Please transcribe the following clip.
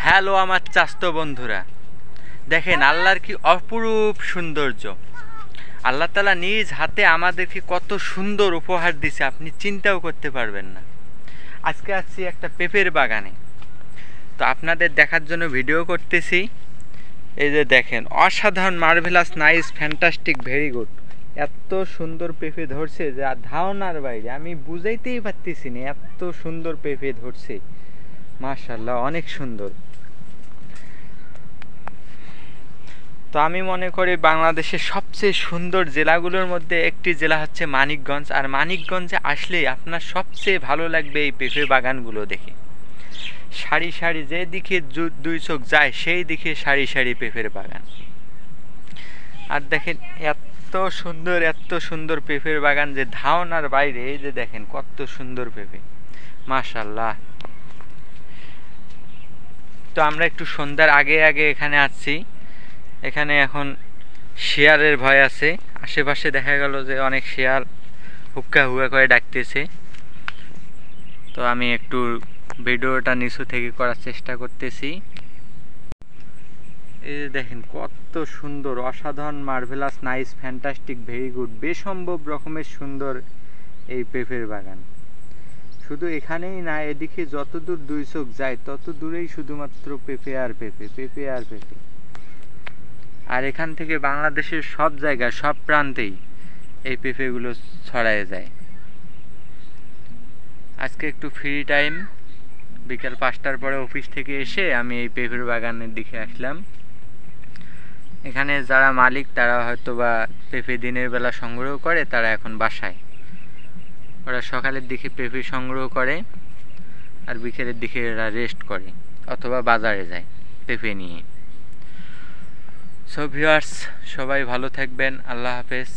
Hello আমার চাস্তো বন্ধুরা, দেখেন আল্লাহর কি অপরূপ সৌন্দর্য। আল্লাহ তাআলা নিজ হাতে আমাদেরকে কত সুন্দর উপহার দিছে, আপনি চিন্তাও করতে পারবেন না। আজকে আসছি একটা পেঁপের বাগানে, তো আপনাদের দেখার জন্য ভিডিও করতেছি। এই যে দেখেন, অসাধারণ, marvellous, nice, fantastic, very good. এত সুন্দর পেঁপে ধরছে যে ধারণার বাইরে, আমি বুঝাইতেই পারতেছি না, এত সুন্দর পেঁপে ধরছে। মাশাআল্লাহ, অনেক সুন্দর। তো আমি মনে করি বাংলাদেশের সবচেয়ে সুন্দর জেলাগুলোর মধ্যে একটি জেলা হচ্ছে মানিকগঞ্জ। আর মানিকগঞ্জে আসলেই আপনার সবচেয়ে ভালো লাগবে এই পেঁপে বাগানগুলো দেখে। সারি সারি যেদিকে দুই চোখ যায় সেই দিকে সারি সারি পেঁপের বাগান। আর দেখেন এত সুন্দর পেঁপের বাগান যে ধারণার বাইরে। এই যে দেখেন কত সুন্দর পেঁপে, মাশাআল্লাহ। তো আমরা একটু সন্ধ্যার আগে আগে এখানে আসছি। এখানে এখন শেয়ালের ভয় আছে, আশেপাশে দেখা গেল যে অনেক শেয়াল হুক্কা হুক্কা করে ডাকতেছে। তো আমি একটু ভিডিওটা নিচু থেকে করার চেষ্টা করতেছি। এই যে দেখেন কত সুন্দর, অসাধারণ, marvellous, nice, fantastic, very good, বেসম্ভব রকমের সুন্দর এই পেঁপের বাগান। শুধু এখানেই না, এদিকে যত দূর দুই চোখ যায় তত দূরেই শুধুমাত্র পেঁপে আর পেঁপে, পেঁপে আর পেঁপে। আর এখান থেকে বাংলাদেশের সব জায়গায়, সব প্রান্তেই এই পেঁপেগুলো ছড়ায় যায়। আজকে একটু ফ্রি টাইম, বিকাল 5টার পরে অফিস থেকে এসে আমি এই পেঁপের বাগানের দিকে আসলাম। এখানে যারা মালিক তারা হয়তো বা পেঁপে দিনের বেলা সংগ্রহ করে, তারা এখন বাসায়। ওরা সকালের দিকে পেঁপে সংগ্রহ করে আর বিকেলের দিকে এরা রেস্ট করে অথবা বাজারে যায় পেঁপে নিয়ে। সো ভিউয়ার্স, সবাই ভালো থাকবেন, আল্লাহ হাফেজ।